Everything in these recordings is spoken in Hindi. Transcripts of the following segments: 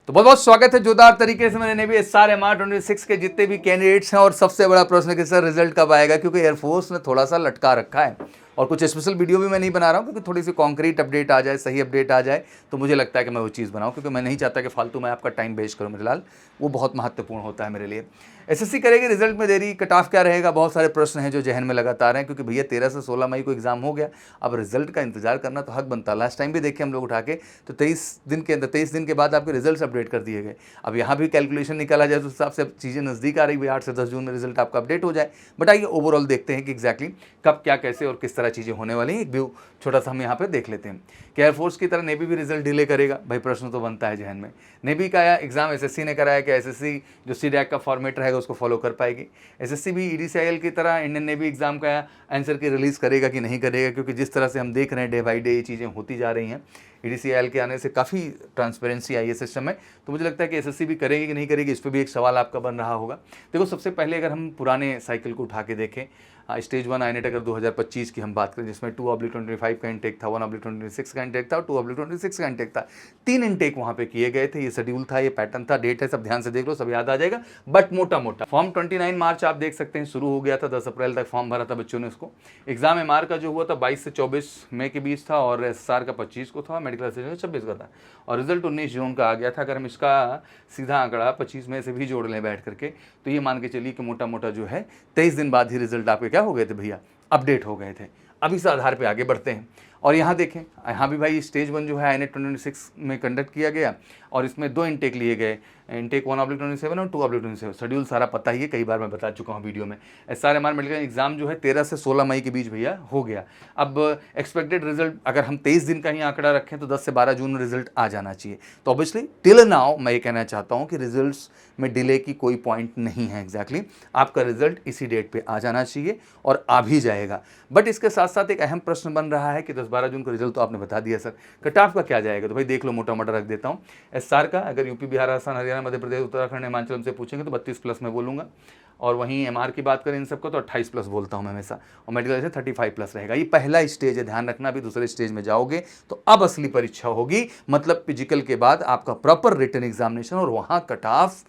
तो बहुत बहुत स्वागत है जोरदार तरीके से मैंने नेवी SRMR 26 के जितने भी कैंडिडेट्स हैं। और सबसे बड़ा प्रश्न कि सर रिजल्ट कब आएगा, क्योंकि एयरफोर्स ने थोड़ा सा लटका रखा है और कुछ स्पेशल वीडियो भी मैं नहीं बना रहा हूँ क्योंकि थोड़ी सी कॉन्क्रीट अपडेट आ जाए, सही अपडेट आ जाए तो मुझे लगता है कि मैं वो चीज़ बनाऊँ, क्योंकि मैं नहीं चाहता कि फालतू मैं आपका टाइम वेस्ट करूँ। मेरे लाल वो बहुत महत्वपूर्ण होता है मेरे लिए। SSC करेगी, रिजल्ट में देरी, कट ऑफ क्या रहेगा, बहुत सारे प्रश्न हैं जो जहन में लगातार हैं, क्योंकि भैया 13 से 16 मई को एग्जाम हो गया। अब रिजल्ट का इंतजार करना तो हक बनता है। लास्ट टाइम भी देखे हम लोग उठा के तो 23 दिन के अंदर 23 दिन के बाद आपके रिजल्ट अपडेट कर दिए गए। अब यहाँ भी कैलकुलेशन निकाला जाए तो उस हिसाब से अब चीज़ें नज़दीक आ रही है, 8 से 10 जून में रिजल्ट आपका अपडेट हो जाए। बट आइए ओवरऑल देखते हैं कि एग्जैक्टली कब क्या कैसे और किस तरह चीज़ें होने वाली हैं। एक व्यू छोटा सा हम यहाँ पे देख लेते हैं कि एयरफोर्स की तरह नेवी भी रिजल्ट डिले करेगा। भाई प्रश्न तो बनता है जहन में, नेवी का एग्जाम SSC ने कराया कि SSC जो CDAC का फॉर्मेट रहेगा उसको फॉलो कर पाएगी। SSC भी EDCIL की तरह इंडियन नेवी एग्जाम का आंसर की रिलीज़ करेगा कि नहीं करेगा, क्योंकि जिस तरह से हम देख रहे हैं डे बाई डे ये चीज़ें होती जा रही हैं। EDCIL के आने से काफ़ी ट्रांसपेरेंसी आई है सिस्टम में, तो मुझे लगता है कि SSC भी करेगी कि नहीं करेगी, इस पर भी एक सवाल आपका बन रहा होगा। देखो सबसे पहले अगर हम पुराने साइकिल को उठा के देखें, स्टेज 1 INET अगर 2025 की हम बात करें जिसमें 2/25 का इंटेक था, 1/26 का इंटेक था और 2/26 का इंटेक था। 3 इंटेक वहाँ पे किए गए थे। ये शेड्यूल था, ये पैटर्न था, डेट है, सब ध्यान से देख लो, सब याद आ जाएगा। बट मोटा मोटा फॉर्म 29 मार्च आप देख सकते हैं शुरू हो गया था, 10 अप्रैल तक फॉर्म भरा था बच्चों ने उसको। एग्जाम MR का जो हुआ था 22 से 24 मई के बीच था और SSR का 25 को था, मेडिकल असिस्टेंट 26 का था और रिजल्ट 19 जून का आ गया था। अगर हम इसका सीधा आंकड़ा 25 मई से भी जोड़ लें बैठ करके तो ये मान के चलिए कि मोटा मोटा जो है 23 दिन बाद ही रिजल्ट आपके क्या हो गए थे भैया, अपडेट हो गए थे। अब इस आधार पे आगे बढ़ते हैं और यहाँ देखें, यहाँ भी भाई स्टेज 1 जो है INET 26 में कंडक्ट किया गया और इसमें 2 इंटेक लिए गए, इंटेक 1/27 और 2/27। शेड्यूल सारा पता ही है, कई बार मैं बता चुका हूँ वीडियो में। SRMR मेडिकल एग्जाम जो है 13 से 16 मई के बीच भैया हो गया। अब एक्सपेक्टेड रिजल्ट अगर हम 23 दिन का ही आंकड़ा रखें तो 10 से 12 जून में रिजल्ट आ जाना चाहिए। तो ऑब्वियसली टिल नाउ मैं ये कहना चाहता हूँ कि रिजल्ट्स में डिले की कोई पॉइंट नहीं है। एग्जैक्टली आपका रिजल्ट इसी डेट पे आ जाना चाहिए और आ भी जाएगा। बट इसके साथ साथ एक अहम प्रश्न बन रहा है कि 10-12 जून का रिजल्ट तो आपने बता दिया सर, कट ऑफ का क्या जाएगा। तो भाई देख लो, मोटा मोटा रख देता हूँ। SR का अगर यूपी, बिहार, राजस्थान, हरियाणा, मध्य प्रदेश, उत्तराखंड, हिमाचल से पूछेंगे तो 32+ में बोलूँगा और वहीं MR की बात करें इन सबको तो 28+ बोलता हूँ मैं हमेशा, और मेडिकल से 35+ रहेगा। ये पहला स्टेज है, ध्यान रखना। अभी दूसरे स्टेज में जाओगे तो अब असली परीक्षा होगी, मतलब फिजिकल के बाद आपका प्रॉपर रिटन एग्जामिनेशन और वहाँ कट ऑफ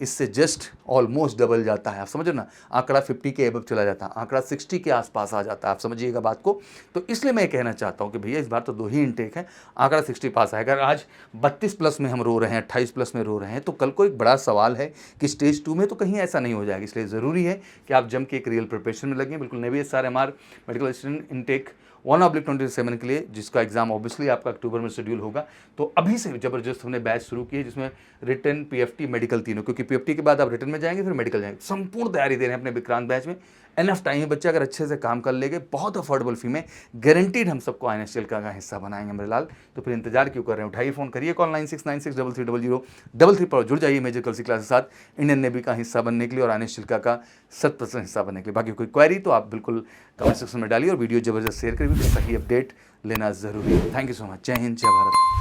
इससे जस्ट ऑलमोस्ट डबल जाता है। आप समझो ना, आंकड़ा 50 के एबव चला जाता है, आंकड़ा 60 के आसपास आ जाता है। आप समझिएगा बात को। तो इसलिए मैं कहना चाहता हूं कि भैया इस बार तो 2 ही इंटेक है, आंकड़ा 60 पास आएगा। अगर आज 32+ में हम रो रहे हैं, 28+ में रो रहे हैं, तो कल को एक बड़ा सवाल है कि स्टेज 2 में तो कहीं ऐसा नहीं हो जाएगा। इसलिए ज़रूरी है कि आप जम के एक रियल प्रिपरेशन में लगें। बिल्कुल navy SRMR medical assistant intake 1/27 के लिए, जिसका एग्जाम ऑब्वियसली आपका अक्टूबर में शेड्यूल होगा। तो अभी से जबरदस्त हमने बैच शुरू की है जिसमें रिटन, PFT, मेडिकल तीनों, क्योंकि PFT के बाद आप रिटन में जाएंगे फिर मेडिकल जाएंगे। संपूर्ण तैयारी दे रहे हैं अपने विक्रांत बैच में। एनफ टाइम है, बच्चे अगर अच्छे से काम कर लेंगे बहुत अफोर्डेबल फी में गारंटीड हम सबको INSTL का हिस्सा बनाएंगे मेरे लाल। तो फिर इंतजार क्यों कर रहे हैं, उठाइए फ़ोन करिए, कॉल 9696330033 पर जुड़ जाइए मेजर कलसी क्लास के साथ इंडियन नेवी का हिस्सा बनने के लिए और INSTL का 100% हिस्सा बनने के लिए। बाकी कोई क्वेरी तो आप बिल्कुल कमेंट सेक्शन में डालिए और वीडियो जबरदस्त शेयर करिए, सही अपडेट लेना ज़रूरी है। Thank you so much. जय हिंद, जय भारत।